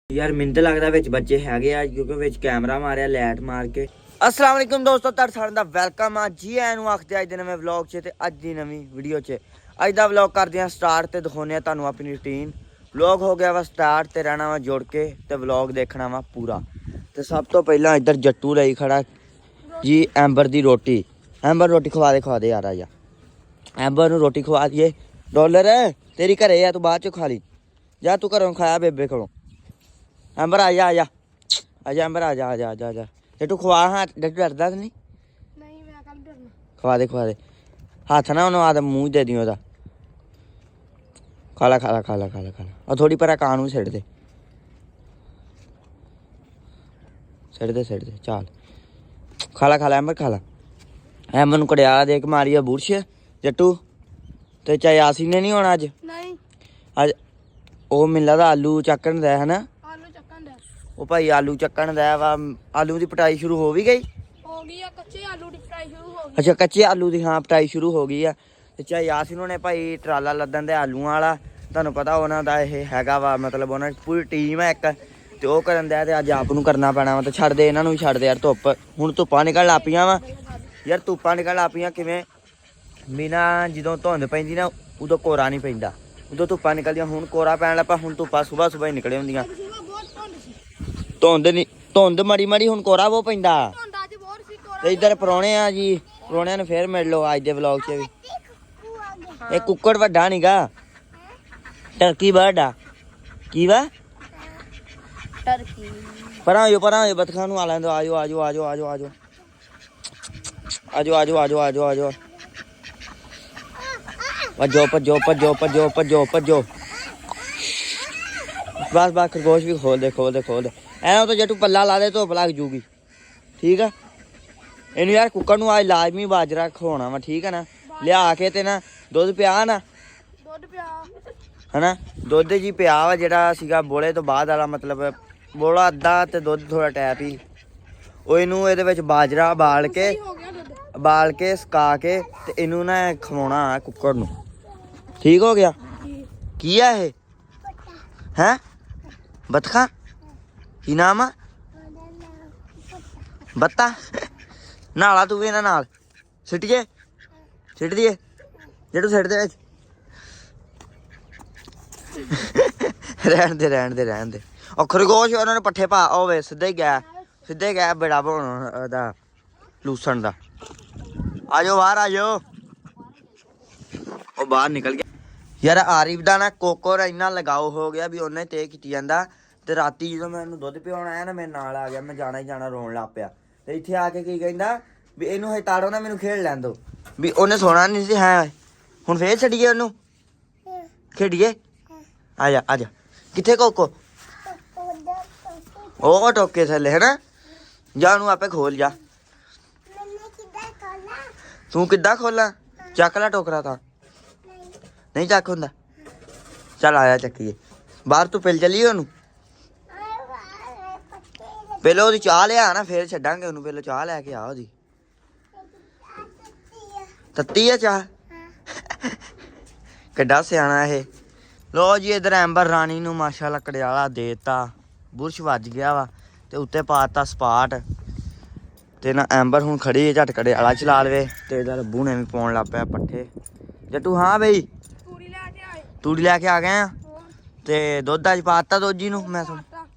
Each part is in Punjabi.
यार मैनूं तो लगता विच बच्चे हैगे आ क्योंकि विच कैमरा मारिया लाइट मार के। अस्सलाम वालेकुम दोस्तों, तुहाडा सारेयां दा वेलकम आ जी आयां नूं आखदे अज दे नवें व्लॉग च ते अज दी नवीं वीडियो च। अज दा व्लॉग करदे आं स्टार्ट ते दिखाउने आं तुहानूं अपनी रूटीन। व्लॉग हो गया वा स्टार्ट ते रहना वा जुड़ के ते व्लॉग देखना वा पूरा। ते सब तो पहलां इधर जट्टू लई खड़ा जी एंबर दी रोटी। एंबर रोटी खवा दे यार, आ जा एंबर नूं रोटी खवा दिए। डॉलर तेरी घरे आ, तू बाद च खा ली जा, तू घरों खाया बेबे कोलों। एंबर आ जा एंबर आ जा ते तू खवा। हाँ डरदा तो नहीं? मैं कल डरना। खवा दे हाथ ना उन्होंने आदम मूँह दे दी ओदा। खा ला और थोड़ी पर कान भी सिट दे चल खा ला एंबर खा ला। एंबर नूं कड़ियाला दे के मारी आ बुरश जट्टू। ते चाहे आसी ने नहीं होना अज अज वो मिल लगदा आलू चक्कन दा है ना। ਉਹ ਭਾਈ ਆਲੂ ਚੱਕਣ ਦਾ ਵਾ। ਆਲੂ ਦੀ ਪਟਾਈ ਸ਼ੁਰੂ ਹੋ ਵੀ ਗਈ ਆ। ਕੱਚੇ ਆਲੂ ਦੀ ਪਟਾਈ ਸ਼ੁਰੂ ਹੋ ਗਈ। ਅੱਛਾ ਕੱਚੇ ਆਲੂ ਦੀ ਹਾਂ ਪਟਾਈ ਸ਼ੁਰੂ ਹੋ ਗਈ ਆ। ਤੇ ਚਾਹੇ ਯਾਸਿਨ ਨੇ ਭਾਈ ਟਰਾਲਾ ਲੱਦਣ ਦੇ ਆਲੂਆਂ ਵਾਲਾ। ਤੁਹਾਨੂੰ ਪਤਾ ਉਹਨਾਂ ਦਾ ਇਹ ਹੈਗਾ ਵਾ, ਮਤਲਬ ਉਹਨਾਂ ਦੀ ਪੂਰੀ ਟੀਮ ਹੈ ਇੱਕ। ਤੇ ਉਹ ਕਰਨ ਦਾ ਤੇ ਅੱਜ ਆਪ ਨੂੰ ਕਰਨਾ ਪੈਣਾ ਵਾ। ਤੇ ਛੱਡ ਦੇ ਇਹਨਾਂ ਨੂੰ ਵੀ ਛੱਡ ਦੇ ਯਾਰ। ਧੁੱਪ ਹੁਣ ਧੁੱਪਾਂ ਨਿਕਲ ਲੱਗ ਪਈਆਂ ਵਾ ਯਾਰ। ਧੁੱਪਾਂ ਨਿਕਲ ਲੱਗ ਪਈਆਂ ਕਿਵੇਂ ਬਿਨਾਂ ਜਦੋਂ ਧੁੰਦ ਪੈਂਦੀ ਨਾ ਉਦੋਂ ਕੋਰਾ ਨਹੀਂ ਪੈਂਦਾ, ਉਦੋਂ ਧੁੱਪਾਂ ਨਿਕਲਦੀਆਂ। ਹੁਣ ਕੋਰਾ ਪੈਣ ਲੱਗ ਪਿਆ। ਹੁਣ ਧੁੱਪਾਂ ਸੁਬਾਹ ਹੀ ਨਿਕਲੇ ਹੁੰਦੀਆਂ। ਧੁੰਦ ਮਾੜੀ ਹੁਣ ਕੋਰਾ ਬਹੁਤ ਪੈਂਦਾ। ਤੇ ਇੱਧਰ ਪ੍ਰਾਹੁਣੇ ਆ ਜੀ, ਪ੍ਰਾਹੁਣਿਆਂ ਨੂੰ ਫੇਰ ਮਿਲ ਲਓ ਅੱਜ ਦੇ ਵਲੌਗ 'ਚ ਵੀ। ਇਹ ਕੁੱਕੜ ਵੱਡਾ ਨੀਗਾ, ਟਰਕੀ ਬਰਡ ਆ। ਕੀ ਵਾ? ਟਰਕੀ। ਪਰਾਂ ਹੋ ਬਤਖਾਂ ਨੂੰ ਆ ਲੈਣ ਦਿਓ। ਆਜੋ ਭੱਜੋ। ਬਸ ਖਰਗੋਸ਼ ਵੀ ਖੋਲ ਦੇ। ਐਂ ਤਾਂ ਜੱਟੂ ਪੱਲਾ ਲਾ ਦੇ, ਧੁੱਪ ਲੱਗ ਜੂਗੀ। ਠੀਕ ਆ ਇਹਨੂੰ ਯਾਰ ਕੁੱਕੜ ਨੂੰ ਅੱਜ ਲਾਜ਼ਮੀ ਬਾਜਰਾ ਖਵਾਉਣਾ ਵਾ। ਠੀਕ ਆ ਨਾ, ਲਿਆ ਕੇ ਤੇ ਨਾ ਦੁੱਧ ਪਿਆ ਹਨਾ। ਦੁੱਧ ਜੀ ਪਿਆ ਵਾ ਜਿਹੜਾ ਸੀਗਾ ਬੋਲੇ ਤੋਂ ਬਾਅਦ ਵਾਲਾ, ਮਤਲਬ ਬੋਲਾ ਅੱਧਾ ਤੇ ਦੁੱਧ ਥੋੜਾ ਟੈਪ ਹੀ। ਉਹ ਇਹਨੂੰ ਇਹਦੇ ਵਿੱਚ ਬਾਜਰਾ ਬਾਲ ਕੇ ਸੁਕਾ ਕੇ ਤੇ ਇਹਨੂੰ ਨਾ ਖਵਾਉਣਾ ਕੁੱਕੜ ਨੂੰ। ਠੀਕ ਹੋ ਗਿਆ। ਕੀ ਆ ਇਹ ਹੈ? ਬਤਖਾ ਕੀ ਨਾਮ ਆ? ਬੱਤਾ। ਨਾਲਾ ਤੂੰ ਵੀ ਇਹਨਾਂ ਨਾਲ। ਸਿੱਟ ਦਈਏ ਜਿਹੜੂ ਸਿੱਟ ਦੇ ਵਿੱਚ। ਰਹਿਣ ਦੇ। ਉਹ ਖਰਗੋਸ਼ ਉਹਨਾਂ ਨੇ ਪੱਠੇ ਪਾ ਹੋਵੇ ਸਿੱਧੇ ਹੀ ਗਿਆ ਬੇੜਾ ਬਣਾਉਣ ਉਹਦਾ ਲੂਸਣ ਦਾ। ਆਜੋ ਬਾਹਰ ਆਜੋ। ਉਹ ਬਾਹਰ ਨਿਕਲ ਗਿਆ ਯਾਰ। ਆਰਿਫ ਦਾ ਨਾ ਕੋਕਰ ਇੰਨਾ ਲਗਾਓ ਹੋ ਗਿਆ ਵੀ ਉਹਨੇ ਤੇ ਕੀਤੀ ਜਾਂਦਾ। ਤੇ ਰਾਤੀ ਜਦੋਂ ਮੈਂ ਇਹਨੂੰ ਦੁੱਧ ਪਿਆਉਣ ਆਇਆ ਨਾ, ਮੇਰੇ ਨਾਲ ਆ ਗਿਆ। ਮੈਂ ਜਾਣਾ ਰੋਣ ਲੱਗ ਪਿਆ। ਤੇ ਇੱਥੇ ਆ ਕੇ ਕੀ ਕਹਿੰਦਾ ਵੀ ਇਹਨੂੰ ਹਜੇ ਤਾੜੋ ਨਾ, ਮੈਨੂੰ ਖੇਡ ਲੈਣ ਦਿਓ। ਵੀ ਉਹਨੇ ਸੋਣਾ ਨਹੀਂ ਸੀ ਹੈ। ਹੁਣ ਫੇਰ ਛੱਡੀਏ ਉਹਨੂੰ, ਖੇਡੀਏ। ਆ ਜਾ ਕਿੱਥੇ ਕੋਕੋ? ਉਹ ਟੋਕੇ ਥੱਲੇ ਹੈ ਨਾ। ਜਾ ਉਹਨੂੰ ਆਪੇ ਖੋਲ ਜਾ। ਤੂੰ ਕਿੱਦਾਂ ਖੋਲਾਂ? ਚੱਕ ਲੈ ਟੋਕਰਾ ਤਾਂ ਨਹੀਂ ਚੱਕ ਹੁੰਦਾ। ਚੱਲ ਆਇਆ ਚੱਕੀਏ ਬਾਹਰ। ਤੂੰ ਪਿਲ ਚੱਲੀਏ ਉਹਨੂੰ। ਪਹਿਲਾਂ ਉਹਦੀ ਚਾਹ ਲਿਆ ਨਾ, ਫੇਰ ਛੱਡਾਂਗੇ ਉਹਨੂੰ। ਪਹਿਲਾਂ ਚਾਹ ਲੈ ਕੇ ਆ ਉਹਦੀ। ਤੱਤੀ ਆ ਚਾਹ। ਕਿੱਡਾ ਸਿਆਣਾ ਇਹ। ਲੋ ਜੀ ਇੱਧਰ ਐਂਬਰ ਰਾਣੀ ਨੂੰ ਮਾਸ਼ਾਅੱਲਾ ਕੜਿਆਲਾ ਦੇਤਾ। ਬੁਰਸ਼ ਵੱਜ ਗਿਆ ਵਾ ਤੇ ਉੱਤੇ ਪਾਤਾ ਸਪਾਟ। ਤੇ ਨਾ ਐਂਬਰ ਹੁਣ ਖੜੀ ਝਟ ਕੜਿਆਲਾ ਚਲਾ ਲਵੇ। ਤੇ ਇਹਦਾ ਰੱਬੂ ਨੇ ਵੀ ਪਾਉਣ ਲੱਗ ਪਿਆ ਪੱਠੇ। ਜੱਟੂ ਹਾਂ ਬਈ ਤੂੜੀ ਲੈ ਕੇ ਆ ਗਏ ਆ। ਤੇ ਦੁੱਧ ਅੱਜ ਪਾਤਾ ਦੋਜੀ ਨੂੰ। ਮੈਂ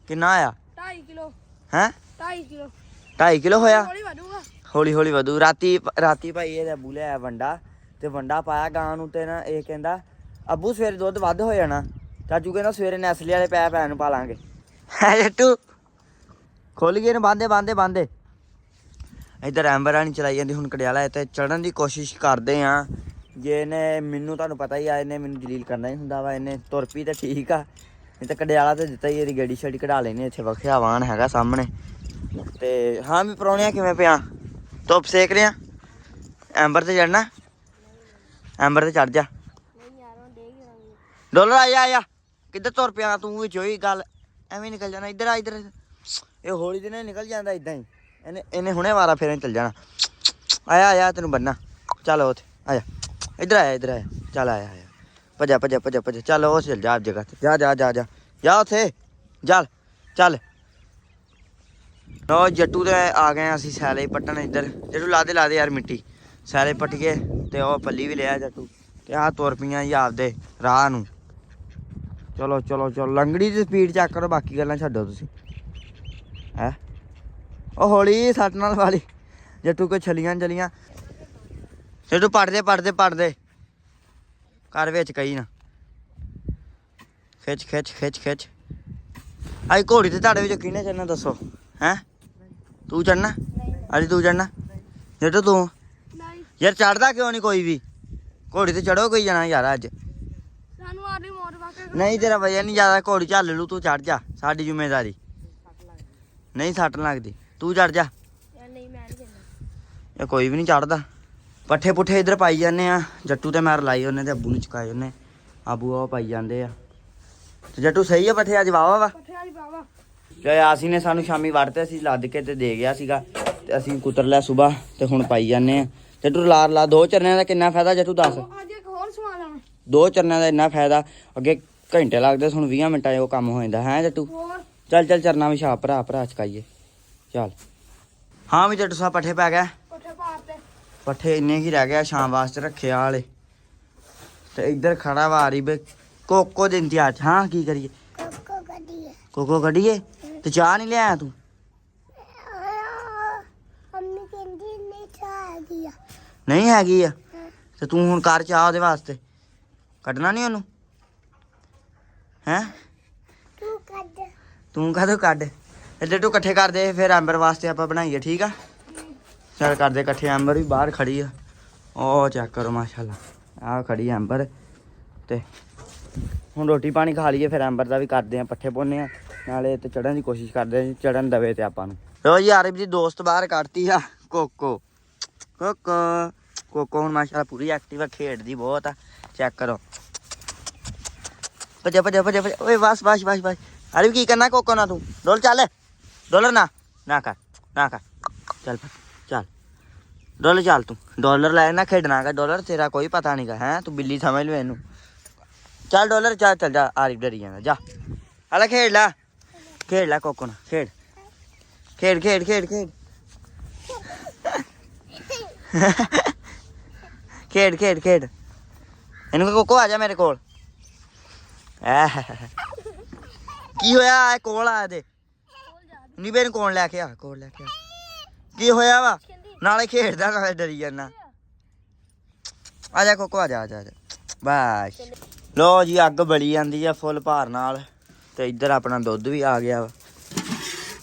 ਕਿੰਨਾ ਆਇਆ? 2.5 ਕਿਲੋ ਹੈ। 2.5 ਕਿਲੋ ਹੋਇਆ। ਹੌਲੀ ਵਧੂ। ਰਾਤੀ ਭਾਈ ਇਹਦਾ ਅੱਬੂ ਲਿਆਇਆ ਵੰਡਾ ਤੇ ਵੰਡਾ ਪਾਇਆ ਗਾਂ ਨੂੰ। ਤੇ ਨਾ ਇਹ ਕਹਿੰਦਾ ਅੱਬੂ ਸਵੇਰੇ ਦੁੱਧ ਵੱਧ ਹੋ ਜਾਣਾ। ਚਾਚੂ ਕਹਿੰਦਾ ਸਵੇਰੇ ਨੈਸਲੇ ਵਾਲੇ ਪੈਪ ਨੂੰ ਪਾ ਲਾਂਗੇ। ਹੈ ਜੱਟੂ ਖੁੱਲ ਗਏ ਨੇ। ਬਾਂਦੇ ਇੱਧਰ ਐਂਬਰ ਰਾਣੀ ਚਲਾਈ ਜਾਂਦੀ ਹੁਣ ਕੜਿਆਲਾ। ਤੇ ਚੜ੍ਹਨ ਦੀ ਕੋਸ਼ਿਸ਼ ਕਰਦੇ ਆ। ਜੇ ਇਹਨੇ ਮੈਨੂੰ, ਤੁਹਾਨੂੰ ਪਤਾ ਹੀ ਆ, ਇਹਨੇ ਮੈਨੂੰ ਜਲੀਲ ਕਰਨਾ ਹੀ ਹੁੰਦਾ ਵਾ। ਇਹਨੇ ਤੁਰ ਪਈ ਤਾਂ ਠੀਕ ਆ, ਨਹੀਂ ਤਾਂ ਕੜਿਆਲਾ ਤੇ ਦਿੱਤਾ ਹੀ। ਇਹਦੀ ਗੱਡੀ ਛੜੀ ਕਢਾ ਲੈਣੀ। ਇੱਥੇ ਵੱਖਿਆ ਵਾਹਣ ਹੈਗਾ ਸਾਹਮਣੇ। ਤੇ ਹਾਂ ਵੀ ਪ੍ਰਾਹੁਣਿਆ ਕਿਵੇਂ ਪਿਆ? ਧੁੱਪ ਸੇਕ ਰਿਆ? ਐਂਬਰ ਤੇ ਚੜਨਾ? ਐਂਬਰ ਤੇ ਚੜ ਜਾ। ਡੋਲਰ ਆ ਕਿੱਧਰ ਤੁਰ ਪਿਆ ਤੂੰ? ਵਿੱਚ ਹੋਈ ਗੱਲ ਐਵੇਂ ਨਿਕਲ ਜਾਣਾ। ਇੱਧਰ ਆ। ਇਹ ਹੌਲੀ ਦੇ ਨਾਲ ਨਿਕਲ ਜਾਂਦਾ ਇੱਦਾਂ ਹੀ। ਇਹਨੇ ਹੁਣੇ ਵਾਰਾ ਫੇਰ ਚੱਲ ਜਾਣਾ। ਆਇਆ ਤੈਨੂੰ ਬੰਨਾ। ਚੱਲ ਉੱਥੇ ਆ ਜਾ। ਇੱਧਰ ਆਇਆ ਚੱਲ ਆਇਆ ਭੱਜਾ ਚੱਲ ਉਹ ਚੱਲ ਜਾ ਜਗ੍ਹਾ ਤੇ। ਜਾ ਉੱਥੇ ਚੱਲ ਚੱਲ ਲੋ ਜੱਟੂ ਤੇ ਆ ਗਏ ਅਸੀਂ ਸੈਲੇ ਪੱਟਣ ਇੱਧਰ। ਜੱਟੂ ਲਾ ਦੇ ਯਾਰ ਮਿੱਟੀ। ਸੈਲੇ ਪੱਟ ਕੇ ਤੇ ਉਹ ਪੱਲੀ ਵੀ ਲਿਆ ਜੱਟੂ ਤੇ ਆਹ ਤੁਰ ਪਈਆਂ ਜੀ ਆਪਦੇ ਰਾਹ ਨੂੰ। ਚਲੋ ਲੰਗੜੀ ਦੀ ਸਪੀਡ ਚੈੱਕ ਕਰੋ, ਬਾਕੀ ਗੱਲਾਂ ਛੱਡੋ ਤੁਸੀਂ। ਹੈ ਉਹ ਹੌਲੀ ਸੱਟ ਨਾਲ ਵਾਲੀ ਜੱਟੂ ਕੋਈ ਛਲੀਆਂ ਚਲੀਆਂ। ਜੱਟੂ ਪੜਦੇ ਘਰ ਵਿੱਚ ਕਹੀ ਨਾ। ਖਿੱਚ ਅੱਜ ਘੋੜੀ ਤੇ ਤੁਹਾਡੇ ਵਿੱਚ ਕਿਹਨੇ ਚੜਨਾ ਦੱਸੋ? ਹੈਂ ਤੂੰ ਚੜਨਾ? ਅਜੀ ਤੂੰ ਚੜਨਾ? ਜੱਟੂ ਤੂੰ ਯਾਰ ਚੜਦਾ ਕਿਉਂ ਨਹੀਂ ਕੋਈ ਵੀ? ਘੋੜੀ ਤੇ ਚੜੋ ਕੋਈ ਜਾਣਾ ਯਾਰ ਅੱਜ। ਨਹੀਂ ਤੇਰਾ ਵਜਨ ਨਹੀਂ ਜ਼ਿਆਦਾ, ਘੋੜੀ ਝੱਲ ਲੂ, ਤੂੰ ਚੜ ਜਾ, ਸਾਡੀ ਜ਼ਿੰਮੇਵਾਰੀ। ਨਹੀਂ ਸੱਟ ਲੱਗਦੀ, ਤੂੰ ਚੜ ਜਾ। ਇਹ ਕੋਈ ਵੀ ਨਹੀਂ ਚੜਦਾ। ਪੱਠੇ ਪੁੱਠੇ ਇੱਧਰ ਪਾਈ ਜਾਂਦੇ ਆ। ਜੱਟੂ ਤੇ ਮੈਂ ਲਾਈ ਉਹਨੇ ਤੇ ਅੱਬੂ ਨੂੰ ਚੁਕਾਏ ਉਹਨੇ। ਆਬੂ ਉਹ ਪਾਈ ਜਾਂਦੇ ਆ ਤੇ ਜੱਟੂ ਸਹੀ ਆ ਪੱਠੇ ਅੱਜ ਵਾਵਾ ਵਾ। ਤੇ ਆਸੀ ਨੇ ਸਾਨੂੰ ਸ਼ਾਮੀ ਵੜਤੇ, ਅਸੀਂ ਲੱਦ ਕੇ ਤੇ ਦੇ ਗਿਆ ਸੀਗਾ ਤੇ ਅਸੀਂ ਕੁਤਰ ਲਿਆ ਸੁਬਾਹ ਤੇ ਹੁਣ ਪਾਈ ਜਾਂਦੇ ਆ। ਜੱਟੂ ਲਾ 2 ਚਰਨਿਆਂ ਦਾ ਕਿੰਨਾ ਫਾਇਦਾ ਜੱਟੂ ਦੱਸ? 2 ਚਰਨਿਆਂ ਦਾ ਇੰਨਾ ਫਾਇਦਾ, ਅੱਗੇ ਘੰਟੇ ਲੱਗਦੇ, ਹੁਣ 20 ਮਿੰਟਾਂ 'ਚ ਉਹ ਕੰਮ ਹੋ ਜਾਂਦਾ ਹੈ ਜੱਟੂ। ਚੱਲ ਚਰਨਾ ਵਿਛਾ ਭਰਾ ਚਕਾਈਏ ਚੱਲ। ਹਾਂ ਵੀ ਜੱਟੂ ਸਾਹਿਬ ਪੱਠੇ ਪੈ ਗਏ। ਪੱਠੇ ਇੰਨੇ ਹੀ ਰਹਿ ਗਿਆ ਸ਼ਾਮ ਵਾਸਤੇ ਰੱਖਿਆ ਵਾਲੇ। ਤੇ ਇੱਧਰ ਖੜਾ ਵਾਰੀ ਬੇ ਕੋਕੋ ਦੇ ਇੰਤਜ਼ਾਰ। ਹਾਂ ਕੀ ਕਰੀਏ? ਕੋਕੋ ਕੱਢੀਏ ਤੇ ਚਾਹ ਨਹੀਂ ਲਿਆਇਆ ਤੂੰ? ਨਹੀਂ ਹੈਗੀ ਆ ਤੇ ਤੂੰ ਹੁਣ ਕਰ ਚਾਹ ਉਹਦੇ ਵਾਸਤੇ। ਕੱਢਣਾ ਨਹੀਂ ਉਹਨੂੰ? ਹੈਂ ਤੂੰ ਕਦੋਂ ਕੱਢ। ਇੱਧਰ ਤੂੰ ਇਕੱਠੇ ਕਰਦੇ ਫਿਰ ਐਂਬਰ ਵਾਸਤੇ ਆਪਾਂ ਬਣਾਈਏ, ਠੀਕ ਆ? ਚੱਲ ਕਰਦੇ ਇਕੱਠੇ। ਐਂਬਰ ਵੀ ਬਾਹਰ ਖੜੀ ਆ, ਉਹ ਚੈੱਕ ਕਰੋ ਮਾਸ਼ਾਅੱਲਾ ਆਹ ਖੜੀ ਐਂਬਰ। ਤੇ ਹੁਣ ਰੋਟੀ ਪਾਣੀ ਖਾ ਲਈਏ, ਫਿਰ ਐਂਬਰ ਦਾ ਵੀ ਕਰਦੇ ਆ, ਪੱਠੇ ਪਾਉਂਦੇ ਆ ਨਾਲੇ ਤੇ ਚੜ੍ਹਨ ਦੀ ਕੋਸ਼ਿਸ਼ ਕਰਦੇ ਆ, ਚੜ੍ਹਨ ਦਵੇ ਤੇ ਆਪਾਂ ਨੂੰ। ਲੋ ਜੀ ਆਰਿਫ ਦੀ ਦੋਸਤ ਬਾਹਰ ਕੱਢਤੀ ਆ ਕੋਕੋ ਹੁਣ ਮਾਸ਼ਾਅੱਲਾ ਪੂਰੀ ਐਕਟਿਵ ਆ, ਖੇਡਦੀ ਬਹੁਤ ਆ। ਚੈੱਕ ਕਰੋ ਭੱਜਾ ਓਏ ਬਸ ਆਰਿਫ ਕੀ ਕਰਨਾ ਕੋਕੋ ਨਾ? ਤੂੰ ਡੋਲ ਚੱਲ, ਡੋਲਰ ਨਾ ਕਰ ਚੱਲ ਡੋਲਰ ਚੱਲ। ਤੂੰ ਡਾਲਰ ਲੈ ਨਾ ਖੇਡਣਾ ਗਾ, ਡਾਲਰ ਤੇਰਾ ਕੋਈ ਪਤਾ ਨਹੀਂ ਗਾ। ਹੈਂ ਤੂੰ ਬਿੱਲੀ ਸਮਝ ਲਓ ਇਹਨੂੰ। ਚੱਲ ਡਾਲਰ ਚੱਲ ਜਾ। ਆਰਿਫ ਡਰੀ ਜਾਂਦਾ, ਜਾ ਹਲਾ ਖੇਡ ਲੈ ਕੋਕੋ ਨਾਲ ਖੇਡ ਇਹਨੂੰ ਕਹ ਕੋਕੋ ਆ ਜਾ ਮੇਰੇ ਕੋਲ। ਕੀ ਹੋਇਆ? ਕੋਲ ਆ ਇਹਦੇ ਨਹੀਂ ਬੇਨ ਕੋਲ ਲੈ ਕੇ ਆ ਕੀ ਹੋਇਆ ਵਾ? ਨਾਲੇ ਖੇਡਦਾ ਨਾਲੇ ਡਰੀ ਜਾਂਦਾ। ਆ ਜਾ ਕੋਕੋ ਆ ਜਾ ਬਸ। ਲੋ ਜੀ ਅੱਗ ਬਲੀ ਜਾਂਦੀ ਆ ਫੁੱਲ ਭਾਰ ਨਾਲ ਤੇ ਇੱਧਰ ਆਪਣਾ ਦੁੱਧ ਵੀ ਆ ਗਿਆ ਵਾ।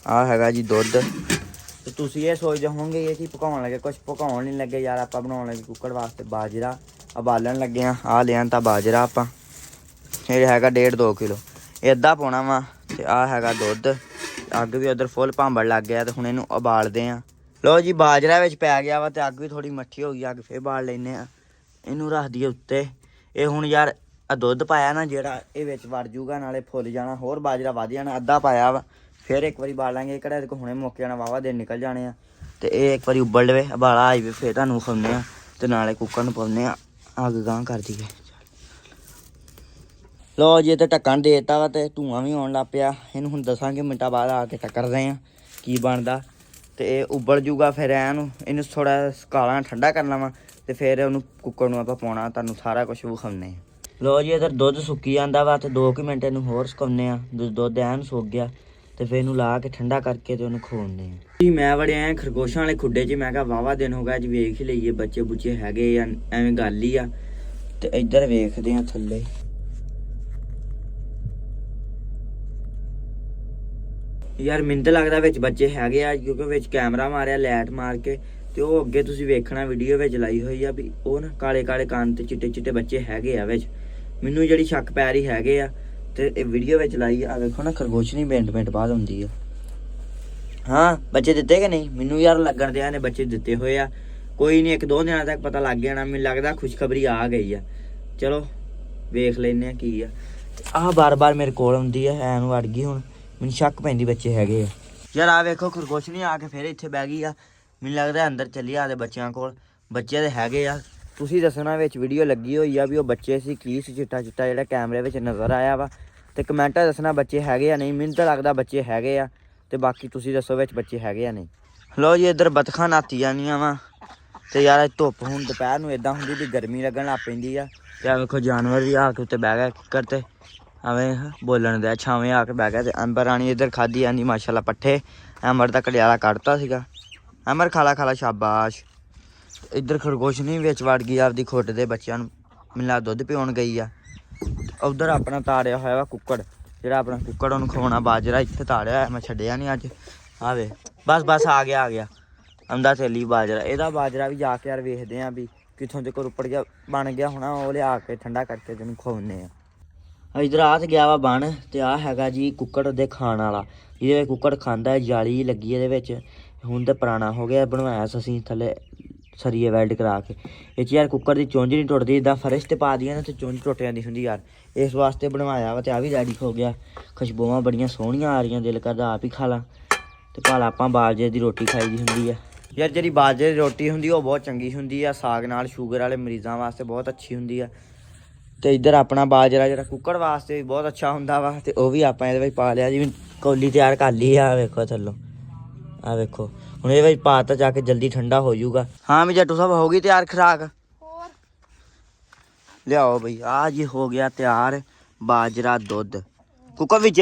ਆਹ ਹੈਗਾ ਜੀ ਦੁੱਧ। ਤੇ ਤੁਸੀਂ ਇਹ ਸੋਚਦੇ ਹੋਵੋਗੇ ਇਹ ਕੀ ਪਕਾਉਣ ਲੱਗੇ? ਕੁਛ ਪਕਾਉਣ ਨਹੀਂ ਲੱਗੇ ਯਾਰ, ਆਪਾਂ ਬਣਾਉਣ ਲੱਗੇ ਕੁੱਕੜ ਵਾਸਤੇ ਬਾਜਰਾ ਉਬਾਲਣ ਲੱਗੇ ਆ। ਆਹ ਲਿਆਂ ਤਾਂ ਬਾਜਰਾ ਆਪਾਂ, ਇਹ ਹੈਗਾ 1.5-2 ਕਿਲੋ, ਇਹ ਅੱਧਾ ਪਾਉਣਾ ਵਾ। ਤੇ ਆਹ ਹੈਗਾ ਦੁੱਧ। ਅੱਗ ਵੀ ਉਧਰ ਫੁੱਲ ਭਾਂਬੜ ਲੱਗ ਗਿਆ ਤੇ ਹੁਣ ਇਹਨੂੰ ਉਬਾਲਦੇ ਆ। ਲੋ ਜੀ ਬਾਜਰਾ ਵਿੱਚ ਪੈ ਗਿਆ ਵਾ ਤੇ ਅੱਗ ਵੀ ਥੋੜੀ ਮੱਠੀ ਹੋ ਗਈ। ਅੱਗ ਫੇਰ ਬਾਲ ਲੈਨੇ ਆ, ਇਹਨੂੰ ਰੱਖ ਦਈਏ ਉੱਤੇ। ਇਹ ਹੁਣ ਯਾਰ ਆ ਦੁੱਧ ਪਾਇਆ ਨਾ ਜਿਹੜਾ, ਇਹ ਵਿੱਚ ਵੜ ਜੂਗਾ, ਨਾਲੇ ਫੁੱਲ ਜਾਣਾ, ਹੋਰ ਬਾਜਰਾ ਵੱਧ ਜਾਣਾ। ਅੱਧਾ ਪਾਇਆ ਵਾ, ਫਿਰ ਇੱਕ ਵਾਰੀ ਬਾਲਾਂਗੇ। ਇਹ ਕਿਹੜਾ ਇਹਦੇ ਕੋਲ ਹੁਣੇ ਮੁੱਕ ਜਾਣਾ, ਵਾਹਵਾ ਦਿਨ ਨਿਕਲ ਜਾਣੇ ਆ। ਤੇ ਇਹ ਇੱਕ ਵਾਰੀ ਉਬਲ ਲਵੇ, ਉਬਾਲਾ ਆ ਜਾਵੇ, ਫਿਰ ਤੁਹਾਨੂੰ ਖਾਉਂਦੇ ਆ ਤੇ ਨਾਲੇ ਕੁੱਕਰ ਨੂੰ ਪਾਉਂਦੇ ਆ। ਅੱਗ ਗਾਂਹ ਕਰ ਦਈਏ। ਲੋ ਜੀ ਤੇ ਢੱਕਣ ਦੇ ਦਿੱਤਾ ਵਾ ਤੇ ਧੂੰਆਂ ਵੀ ਆਉਣ ਲੱਗ ਪਿਆ। ਇਹਨੂੰ ਹੁਣ 10 ਮਿੰਟਾਂ ਬਾਅਦ ਆ ਕੇ ਟੱਕਰਦੇ ਆ ਕੀ ਬਣਦਾ। ਤੇ ਇਹ ਉਬਲ ਜੂਗਾ, ਫਿਰ ਇਹਨੂੰ ਥੋੜਾ ਕਾਲਾ ਠੰਡਾ ਕਰਨਾ ਵਾ ਤੇ ਫਿਰ ਉਹਨੂੰ ਕੁੱਕਰ ਨੂੰ ਆਪਾਂ ਪਾਉਣਾ, ਤੁਹਾਨੂੰ ਸਾਰਾ ਕੁਝ ਵਿਖਾਉਂਦੇ ਆ। ਲੋ ਜੀ ਇੱਧਰ ਦੁੱਧ ਸੁੱਕੀ ਜਾਂਦਾ ਵਾ ਤੇ 2 ਮਿੰਟ ਇਹਨੂੰ ਹੋਰ ਸੁਕਾਉਂਦੇ ਆ। ਦੁੱਧ ਐਨ ਸੁੱਕ ਗਿਆ ਤੇ ਫਿਰ ਇਹਨੂੰ ਲਾ ਕੇ ਠੰਡਾ ਕਰਕੇ ਤੇ ਉਹਨੂੰ ਖਵਾਉਂਦੇ ਆ ਜੀ। ਮੈਂ ਵੜਿਆ ਖਰਗੋਸ਼ਾਂ ਵਾਲੇ ਖੁੱਡੇ 'ਚ। ਮੈਂ ਕਿਹਾ ਵਾਹਵਾ ਦਿਨ ਹੋ ਗਿਆ ਅੱਜ, ਵੇਖ ਹੀ ਲਈਏ ਬੱਚੇ ਬੁੱਚੇ ਹੈਗੇ ਆ, ਐਵੇਂ ਗੱਲ ਹੀ ਆ। ਤੇ ਇੱਧਰ ਵੇਖਦੇ ਆ ਥੱਲੇ। ਯਾਰ ਮੈਨੂੰ ਤਾਂ ਲੱਗਦਾ ਵਿੱਚ ਬੱਚੇ ਹੈਗੇ ਆ, ਕਿਉਂਕਿ ਵਿੱਚ ਕੈਮਰਾ ਮਾਰਿਆ ਲਾਈਟ ਮਾਰ ਕੇ ਤੇ ਉਹ ਅੱਗੇ ਤੁਸੀਂ ਵੇਖਣਾ ਵੀਡੀਓ ਵਿੱਚ ਲਾਈ ਹੋਈ ਆ ਵੀ ਉਹ ਨਾ ਕਾਲੇ ਕਾਲੇ ਕੰਨ ਤੇ ਚਿੱਟੇ ਬੱਚੇ ਹੈਗੇ ਆ ਵਿੱਚ। ਮੈਨੂੰ ਜਿਹੜੀ ਸ਼ੱਕ ਪੈ ਰਹੀ ਹੈਗੇ ਆ ਤੇ ਇਹ ਵੀਡੀਓ ਵਿੱਚ ਲਾਈ ਆ। ਵੇਖੋ ਨਾ ਖਰਗੋਸ਼ ਨਹੀਂ ਮਿੰਟ ਬਾਅਦ ਹੁੰਦੀ ਆ। ਹਾਂ ਬੱਚੇ ਦਿੱਤੇ ਕਿ ਨਹੀਂ? ਮੈਨੂੰ ਯਾਰ ਲੱਗਣ ਦਿਆਂ ਨੇ ਬੱਚੇ ਦਿੱਤੇ ਹੋਏ ਆ। ਕੋਈ ਨਹੀਂ 1-2 ਦਿਨਾਂ ਤੱਕ ਪਤਾ ਲੱਗ ਜਾਣਾ। ਮੈਨੂੰ ਲੱਗਦਾ ਖੁਸ਼ਖਬਰੀ ਆ ਗਈ ਆ। ਚਲੋ ਵੇਖ ਲੈਂਦੇ ਆ ਕੀ ਆ। ਆਹ ਬਾਰ ਮੇਰੇ ਕੋਲ ਆਉਂਦੀ ਆ, ਐਨ ਵੜ ਗਈ। ਹੁਣ ਮੈਨੂੰ ਸ਼ੱਕ ਪੈਂਦੀ ਬੱਚੇ ਹੈਗੇ ਆ। ਯਾਰ ਆ ਵੇਖੋ ਖਰਗੋਸ਼ ਨਹੀਂ ਆ ਕੇ ਫਿਰ ਇੱਥੇ ਬਹਿ ਗਈ ਆ। ਮੈਨੂੰ ਲੱਗਦਾ ਅੰਦਰ ਚੱਲੀ ਆ ਦੇ ਬੱਚਿਆਂ ਕੋਲ। ਬੱਚੇ ਤਾਂ ਹੈਗੇ ਆ। ਤੁਸੀਂ ਦੱਸਣਾ ਵਿੱਚ ਵੀਡੀਓ ਲੱਗੀ ਹੋਈ ਆ ਵੀ ਉਹ ਬੱਚੇ ਸੀ ਕੀ ਸੀ ਚਿੱਟਾ ਜਿਹੜਾ ਕੈਮਰੇ ਵਿੱਚ ਨਜ਼ਰ ਆਇਆ ਵਾ। ਤੇ ਕਮੈਂਟਾਂ ਦੱਸਣਾ ਬੱਚੇ ਹੈਗੇ ਆ ਨਹੀਂ। ਮੈਨੂੰ ਤਾਂ ਲੱਗਦਾ ਬੱਚੇ ਹੈਗੇ ਆ, ਤੇ ਬਾਕੀ ਤੁਸੀਂ ਦੱਸੋ ਵਿੱਚ ਬੱਚੇ ਹੈਗੇ ਆ ਨਹੀਂ। ਲਓ ਜੀ ਇੱਧਰ ਬੱਤਖਾਂ ਨਾਤੀ ਜਾਂਦੀਆਂ ਵਾ। ਤੇ ਯਾਰ ਧੁੱਪ ਹੁਣ ਦੁਪਹਿਰ ਨੂੰ ਇਦਾਂ ਹੁੰਦੀ ਵੀ ਗਰਮੀ ਲੱਗਣ ਲੱਗ ਪੈਂਦੀ ਆ। ਤੇ ਆ ਵੇਖੋ ਜਾਨਵਰ ਵੀ ਆ ਕੇ ਉੱਤੇ ਬਹਿ ਗਿਆ ਕਿੱਕਰ ਤੇ, ਐਵੇਂ ਬੋਲਣ ਦਿਆ ਛਾਵੇਂ ਆ ਕੇ ਬਹਿ ਗਿਆ। ਤੇ ਅੰਬਰ ਰਾਣੀ ਇੱਧਰ ਖਾਧੀ ਜਾਂਦੀ ਮਾਸ਼ਾਅੱਲਾ ਪੱਠੇ। ਐਮਰ ਦਾ ਘੜਿਆਲਾ ਕੱਢਤਾ ਸੀਗਾ। ਐਮਰ ਖਾਲਾ ਸ਼ਾਬਾਸ਼। ਇੱਧਰ ਖਰਗੋਸ਼ ਨਹੀਂ ਵਿੱਚ ਵੜ ਗਈ ਆਪਦੀ ਖੁੱਡ ਦੇ ਬੱਚਿਆਂ ਨੂੰ ਮਿਲਾ ਦੁੱਧ ਪਿਉਣ ਗਈ ਆ। ਉੱਧਰ ਆਪਣਾ ਤਾੜਿਆ ਹੋਇਆ ਵਾ ਕੁੱਕੜ, ਜਿਹੜਾ ਆਪਣਾ ਕੁੱਕੜ ਉਹਨੂੰ ਖਵਾਉਣਾ ਬਾਜਰਾ ਇੱਥੇ ਤਾੜਿਆ ਹੋਇਆ। ਮੈਂ ਛੱਡਿਆ ਨਹੀਂ ਅੱਜ। ਆਵੇ ਬਸ ਆ ਗਿਆ ਆਉਂਦਾ ਥੈਲੀ ਬਾਜਰਾ। ਇਹਦਾ ਬਾਜਰਾ ਵੀ ਜਾ ਕੇ ਯਾਰ ਵੇਖਦੇ ਆ ਵੀ ਕਿੱਥੋਂ ਤੱਕ ਉੱਪੜ ਗਿਆ ਬਣ ਗਿਆ ਹੋਣਾ। ਉਹ ਲਿਆ ਕੇ ਠੰਡਾ ਕਰਕੇ ਤੈਨੂੰ ਖਵਾਉਂਦੇ ਆ। ਇੱਧਰ ਆ ਤੇ ਗਿਆ ਵਾ ਬਣ। ਤੇ ਆਹ ਹੈਗਾ ਜੀ ਕੁੱਕੜ ਦੇ ਖਾਣ ਵਾਲਾ, ਜਿਹਦੇ ਵਿੱਚ ਕੁੱਕੜ ਖਾਂਦਾ। ਜਾਲੀ ਲੱਗੀ ਇਹਦੇ ਵਿੱਚ। ਹੁਣ ਤਾਂ ਪੁਰਾਣਾ ਹੋ ਗਿਆ, ਬਣਵਾਇਆ ਅਸੀਂ ਥੱਲੇ ਸਰੀਏ ਵੈਲਡ ਕਰਾ ਕੇ। ਇਹ 'ਚ ਯਾਰ ਕੁੱਕੜ ਦੀ ਚੁੰਝ ਨਹੀਂ ਟੁੱਟਦੀ। ਇੱਦਾਂ ਫਰਸ਼ ਤੇ ਪਾ ਦੀਆਂ ਨਾ ਤੇ ਚੁੰਝ ਟੁੱਟ ਜਾਂਦੀ ਹੁੰਦੀ ਯਾਰ, ਇਸ ਵਾਸਤੇ ਬਣਵਾਇਆ ਵਾ। ਤੇ ਆ ਵੀ ਰੈਡੀ ਹੋ ਗਿਆ। ਖੁਸ਼ਬੂਆਂ ਬੜੀਆਂ ਸੋਹਣੀਆਂ ਆ ਰਹੀਆਂ, ਦਿਲ ਕਰਦਾ ਆਪ ਹੀ ਖਾ ਲਾਂ। ਤੇ ਭਾਲਾ ਆਪਾਂ ਬਾਜਰੇ ਦੀ ਰੋਟੀ ਖਾਈ ਦੀ ਹੁੰਦੀ ਆ ਯਾਰ। ਜਿਹੜੀ ਬਾਜਰੇ ਦੀ ਰੋਟੀ ਹੁੰਦੀ ਉਹ ਬਹੁਤ ਚੰਗੀ ਹੁੰਦੀ ਆ ਸਾਗ ਨਾਲ। ਸ਼ੂਗਰ ਵਾਲੇ ਮਰੀਜ਼ਾਂ ਵਾਸਤੇ ਬਹੁਤ ਅੱਛੀ ਹੁੰਦੀ ਆ। ਤੇ ਇੱਧਰ ਆਪਣਾ ਬਾਜਰਾ ਜਿਹੜਾ ਕੁੱਕੜ ਵਾਸਤੇ ਵੀ ਬਹੁਤ ਅੱਛਾ ਹੁੰਦਾ ਵਾ। ਤੇ ਉਹ ਵੀ ਆਪਾਂ ਇਹਦੇ ਵਿੱਚ ਪਾ ਲਿਆ। ਜਿਵੇਂ ਕੌਲੀ ਤਿਆਰ ਕਰ ਲਈ ਆ ਵੇਖੋ ਥੱਲੋਂ। ਆ ਵੇਖੋ ਹੁਣ ਇਹਦੇ ਵਿੱਚ ਪਾ ਤਾ, ਜਾ ਕੇ ਜਲਦੀ ਠੰਡਾ ਹੋ ਜਾਊਗਾ। ਹਾਂ ਵੀ ਜੱਟੂ ਸਾਹਿਬ ਹੋ ਗਈ ਤਿਆਰ ਖੁਰਾਕ? ਲਿਆਓ ਬਈ ਆ ਜੀ ਹੋ ਗਿਆ ਤਿਆਰ ਬਾਜਰਾ ਦੁੱਧ। ਕੁੱਕੜ ਵਿੱਚ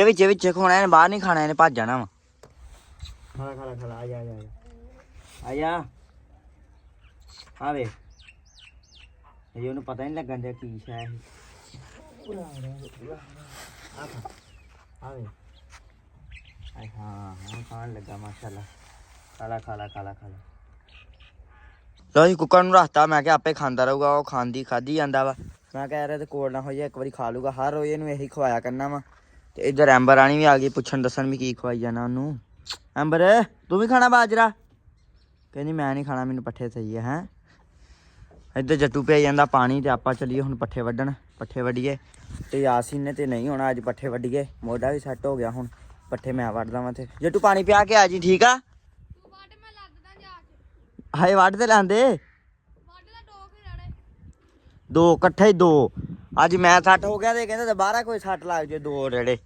ਖਾਣਾ ਇਹਨੇ, ਬਾਹਰ ਨਹੀਂ ਖਾਣਾ ਇਹਨੇ, ਭੱਜ ਜਾਣਾ ਵਾ। ਖਾਲਾ ਆ ਜਾ ਆ ਵੇ। ਇਹ ਉਹਨੂੰ ਪਤਾ ਨਹੀਂ ਲੱਗਣ ਦਿਆ ਕੀ ਸ਼ੈ ਇਹ। ਹਾਂ ਖਾਣ ਲੱਗਾ ਮਾਸ਼ਾਅੱਲਾ। ਖਾਲਾ ਲਓ ਜੀ ਕੁੱਕੜ ਨੂੰ ਰੱਖਤਾ। ਮੈਂ ਕਿਹਾ ਆਪੇ ਖਾਂਦਾ ਰਹੂਗਾ। ਉਹ ਖਾਧੀ ਜਾਂਦਾ ਵਾ। ਮੈਂ ਕਹਿ ਰਿਹਾ ਤੇ ਕੋਲ ਨਾ ਹੋ ਜਾਏ, ਇੱਕ ਵਾਰੀ ਖਾ ਲੂਗਾ। ਹਰ ਰੋਜ਼ ਇਹਨੂੰ ਇਹੀ ਖਵਾਇਆ ਕਰਨਾ ਵਾ। ਤੇ ਇੱਧਰ ਐਂਬਰ ਰਾਣੀ ਵੀ ਆ ਗਈ ਪੁੱਛਣ ਦੱਸਣ ਵੀ ਕੀ ਖਵਾਈ ਜਾਣਾ ਉਹਨੂੰ। ਐਂਬਰ ਤੂੰ ਵੀ ਖਾਣਾ ਬਾਜਰਾ? ਕਹਿੰਦੀ ਮੈਂ ਨਹੀਂ ਖਾਣਾ, ਮੈਨੂੰ ਪੱਠੇ ਸਹੀ ਹੈ। ਹੈਂ ਇੱਧਰ ਜੱਟੂ ਪਿਆ ਜਾਂਦਾ ਪਾਣੀ। ਤੇ ਆਪਾਂ ਚੱਲੀਏ ਹੁਣ ਪੱਠੇ ਵੱਢਣ। ਪੱਠੇ ਵੱਢੀਏ। ਤੇ ਯਾਸੀਨ ਨੇ ਤੇ ਨਹੀਂ ਹੋਣਾ ਅੱਜ ਪੱਠੇ ਵੱਢੀਏ। ਮੋਢਾ ਵੀ ਸੈੱਟ ਹੋ ਗਿਆ ਹੁਣ। ਪੱਠੇ ਮੈਂ ਵੱਢਦਾ ਵਾਂ। ਤੇ ਜੱਟੂ ਪਾਣੀ ਪਿਆ ਕੇ ਆ ਜੀ, ਠੀਕ ਆ? ਹਾਏ ਵੱਢ ਤੇ ਲੈਂਦੇ ਦੋ ਇਕੱਠੇ ਦੋ। ਅੱਜ ਮੈਂ ਸੱਟ ਹੋ ਗਿਆ ਤੇ ਕਹਿੰਦੇ ਦੁਬਾਰਾ ਕੋਈ ਸੱਟ ਲੱਗ ਜੇ ਦੋ ਰੇੜੇ।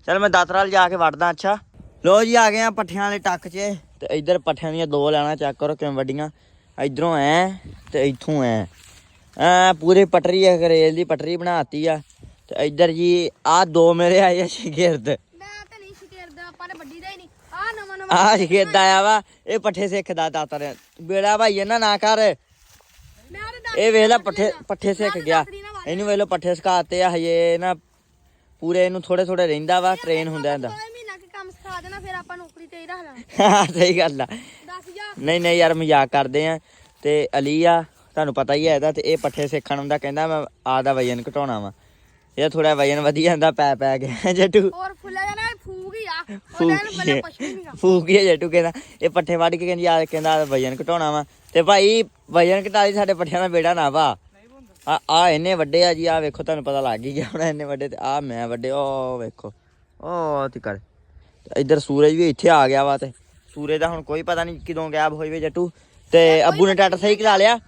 ਚਲ ਮੈਂ ਦਾਤਰਾਲ ਜਾ ਕੇ ਵੱਢਦਾ। ਅੱਛਾ ਲੋ ਜੀ ਆ ਗਏ ਆ ਪੱਠਿਆਂ ਵਾਲੇ ਟੱਕ 'ਚ। ਤੇ ਇੱਧਰ ਪੱਠਿਆਂ ਦੀਆਂ ਦੋ ਲੈਣਾ ਚੈੱਕ ਕਰੋ ਕਿਵੇਂ ਵੱਡੀਆਂ। ਇੱਧਰੋਂ ਐ ਤੇ ਇੱਥੋਂ ਐ ਪੂਰੀ ਪਟਰੀ ਹੈ, ਰੇਲ ਦੀ ਪਟਰੀ ਬਣਾਤੀ ਆ। ਤੇ ਇੱਧਰ ਜੀ ਆਹ ਦੋ ਮੇਰੇ ਆਏ ਆ ਸ਼ਗਿਰਦ। ਆਹ ਸ਼ਗਿਰਦ ਆਇਆ ਵਾ, ਇਹ ਪੱਠੇ ਸਿੱਖਦਾ ਦਾਤਰ। ਬੇੜਾ ਭਾਈ ਇਹਨਾਂ ਨਾ ਕਰ। ਇਹ ਵੇਖ ਲੈ ਪੱਠੇ ਸਿੱਖ ਗਿਆ। ਇਹਨੂੰ ਵੇਖ ਲੋ ਪੱਠੇ ਸਿਖਾਤੇ ਆ ਹਜੇ ਨਾ ਪੂਰੇ। ਇਹਨੂੰ ਥੋੜੇ ਰਹਿੰਦਾ ਵਾ ਟ੍ਰੇਨ ਹੁੰਦਾ ਇਹਦਾ। ਸਹੀ ਗੱਲ ਆ। ਨਹੀਂ ਯਾਰ ਮਜ਼ਾਕ ਕਰਦੇ ਆ। ਤੇ ਅਲੀ ਆ ਤੁਹਾਨੂੰ ਪਤਾ ਹੀ ਹੈ ਇਹਦਾ। ਤੇ ਇਹ ਪੱਠੇ ਸਿੱਖਣ ਹੁੰਦਾ, ਕਹਿੰਦਾ ਮੈਂ ਆਪਦਾ ਵਜਨ ਘਟਾਉਣਾ ਵਾ। ਇਹ ਥੋੜਾ ਵਜਨ ਵਧੀ ਜਾਂਦਾ ਪੈ ਗਿਆ ਜੱਟੂ। ਫੂਕ ਹੀ ਜੱਟੂ ਕਹਿੰਦਾ ਇਹ ਪੱਠੇ ਵੱਢ ਕੇ ਕਹਿੰਦਾ ਵਜਨ ਘਟਾਉਣਾ ਵਾ। ਤੇ ਭਾਈ ਵਜਨ ਘਟਾ ਲਈ ਸਾਡੇ ਪੱਠਿਆਂ ਦਾ ਬੇੜਾ ਨਾ ਵਾ। ਆ ਇਹਨੇ ਵੱਡੇ ਆ ਜੀ। ਆ ਵੇਖੋ ਤੁਹਾਨੂੰ ਪਤਾ ਲੱਗ ਹੀ ਗਿਆ ਹੁਣ ਇਹਨੇ ਵੱਡੇ। ਤੇ ਆ ਮੈਂ ਵੱਡੇ। ਉਹ ਵੇਖੋ ਉਹ ਤਿਕੜ। ਇੱਧਰ ਸੂਰਜ ਵੀ ਇੱਥੇ ਆ ਗਿਆ ਵਾ। ਤੇ ਸੂਰਜ ਦਾ ਹੁਣ ਕੋਈ ਪਤਾ ਨਹੀਂ ਕਦੋਂ ਗਾਇਬ ਹੋਈ ਵੇ ਜੱਟੂ। ਤੇ ਅੱਬੂ ਨੇ ਟਰੈਕਟਰ ਸਹੀ ਕਰਾ ਲਿਆ।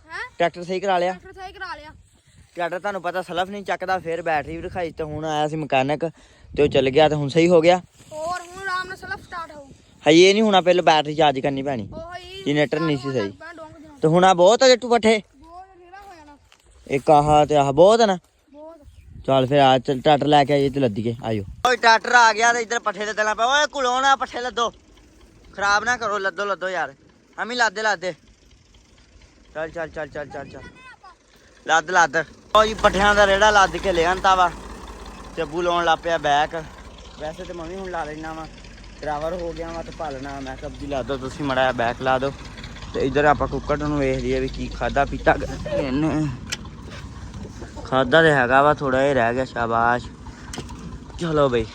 ਟਰੈਕਟਰ ਤੁਹਾਨੂੰ ਪਤਾ ਸਲਫ ਨਹੀਂ ਚੱਕਦਾ। ਫਿਰ ਬੈਟਰੀ ਵੀ ਰਖਾਈ। ਤੇ ਹੁਣ ਆਇਆ ਸੀ ਮਕੈਨਿਕ ਤੇ ਉਹ ਚੱਲ ਗਿਆ। ਤੇ ਹੁਣ ਸਹੀ ਹੋ ਗਿਆ। ਹਜੇ ਨਹੀਂ ਹੋਣਾ, ਪਹਿਲਾਂ ਬੈਟਰੀ ਚਾਰਜ ਕਰਨੀ ਪੈਣੀ। ਜਨਰੇਟਰ ਨਹੀਂ ਸੀ ਸਹੀ। ਤੇ ਹੁਣ ਆ ਬਹੁਤ ਆ ਜੱਟੂ ਪੱਠੇ। ਇੱਕ ਆਹ ਤੇ ਆਹ ਬਹੁਤ ਆ ਨਾ। ਚੱਲ ਫਿਰ ਆ ਟਰੈਕਟਰ ਲੈ ਕੇ ਆਈਏ ਤੇ ਲੱਦੀਏ। ਆਇਓ ਓਏ ਟਰੈਕਟਰ ਆ ਗਿਆ। ਤੇ ਇੱਧਰ ਪੱਠੇ ਤੇ ਦੇਣਾ ਪਿਆ। ਓਏ ਘੁਲੋ ਨਾ ਪੱਠੇ ਲੱਦੋ, ਖਰਾਬ ਨਾ ਕਰੋ। ਲੱਦੋ ਯਾਰ। ਅਮੀ ਲਾਦੇ ਚੱਲ ਲੱਦ। ਓ ਜੀ ਪੱਠਿਆਂ ਦਾ ਰੇੜਾ ਲੱਦ ਕੇ ਲਿਆਂਦਾ ਵਾ। ਤੇ ਅੱਬੂ ਲਾਉਣ ਲੱਗ ਪਿਆ ਬੈਕ। ਵੈਸੇ ਤੇ ਮੈਂ ਵੀ ਹੁਣ ਲਾ ਲੈਣਾ ਵਾ, ਡਰਾਈਵਰ ਹੋ ਗਿਆ ਵਾ। ਤੇ ਭਾਲਣਾ ਮੈਂ ਕਿਹਾ ਜੀ ਲਾ ਦੋ ਤੁਸੀਂ ਮਾੜਾ ਜਿਹਾ ਬੈਕ ਲਾ ਦਿਓ। ਤੇ ਇੱਧਰ ਆਪਾਂ ਕੁੱਕੜ ਨੂੰ ਵੇਖ ਲਈਏ ਵੀ ਕੀ ਖਾਦਾ ਪੀਤਾ ਇਹਨੇ। ਖਾਦਾ ਤੇ ਹੈਗਾ ਵਾ, ਥੋੜਾ ਜਿਹਾ ਰਹਿ ਗਿਆ। ਸ਼ਾਬਾਸ਼। ਚਲੋ ਬਈ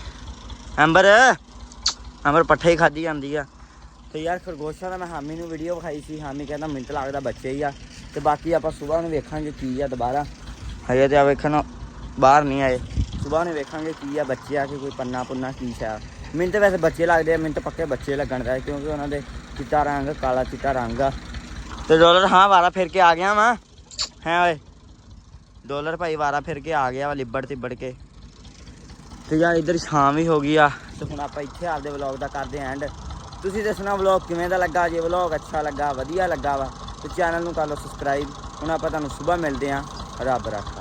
ਅੰਬਰ ਪੱਠੇ ਹੀ ਖਾਧੀ ਜਾਂਦੀ ਆ। ਤੇ ਯਾਰ ਖਰਗੋਸ਼ਾਂ ਦਾ ਮੈਂ ਹਾਮੀ ਨੂੰ ਵੀਡੀਓ ਵਿਖਾਈ ਸੀ। ਹਾਮੀ ਕਹਿੰਦਾ ਮੈਨੂੰ ਤਾਂ ਲੱਗਦਾ ਬੱਚੇ ਹੀ ਆ। ਤੇ ਬਾਕੀ ਆਪਾਂ ਸੁਬਾਹ ਨੂੰ ਵੇਖਾਂਗੇ ਕੀ ਆ ਦੁਬਾਰਾ। ਹਜੇ ਤੇ ਆ ਵੇਖਣ ਬਾਹਰ ਨਹੀਂ ਆਏ। ਸੁਬਾਹ ਨੂੰ ਵੇਖਾਂਗੇ ਕੀ ਆ, ਬੱਚੇ ਆ ਕਿ ਕੋਈ ਪੰਨਾ ਪੁੰਨਾ ਕੀ ਸ਼ਾ। ਮੈਨੂੰ ਤਾਂ ਵੈਸੇ ਬੱਚੇ ਲੱਗਦੇ ਆ। ਮੈਨੂੰ ਤਾਂ ਪੱਕੇ ਬੱਚੇ ਲੱਗਣ ਦਾ, ਕਿਉਂਕਿ ਉਹਨਾਂ ਦੇ ਚਿੱਟਾ ਰੰਗ, ਕਾਲਾ ਚਿੱਟਾ ਰੰਗ ਆ। ਤੇ ਡਾਲਰ ਹਾਂ ਵਾਰਾ ਫਿਰ ਕੇ ਆ ਗਿਆ ਵਾ। ਹੈ ਓਏ ਡਾਲਰ ਭਾਈ ਵਾਰਾ ਫਿਰ ਕੇ ਆ ਗਿਆ ਵਾ ਲਿਬੜ ਤਿਬੜ ਕੇ। ਤੇ ਯਾਰ ਇੱਧਰ ਸ਼ਾਮ ਵੀ ਹੋ ਗਈ ਆ ਤੇ ਹੁਣ ਆਪਾਂ ਇੱਥੇ ਆਪਦੇ ਵਲੌਗ ਦਾ ਕਰਦੇ ਐਂਡ। ਤੁਸੀਂ ਦੱਸਣਾ ਵਲੌਗ ਕਿਵੇਂ ਦਾ ਲੱਗਾ। ਜੇ ਵਲੌਗ ਅੱਛਾ ਲੱਗਾ ਵਧੀਆ ਲੱਗਾ ਵਾ ਤੇ ਚੈਨਲ ਨੂੰ ਕਰ ਲਓ ਸਬਸਕ੍ਰਾਈਬ। ਹੁਣ ਆਪਾਂ ਤੁਹਾਨੂੰ ਸੁਬਾਹ ਮਿਲਦੇ ਹਾਂ। ਰੱਬ ਰੱਖਾ।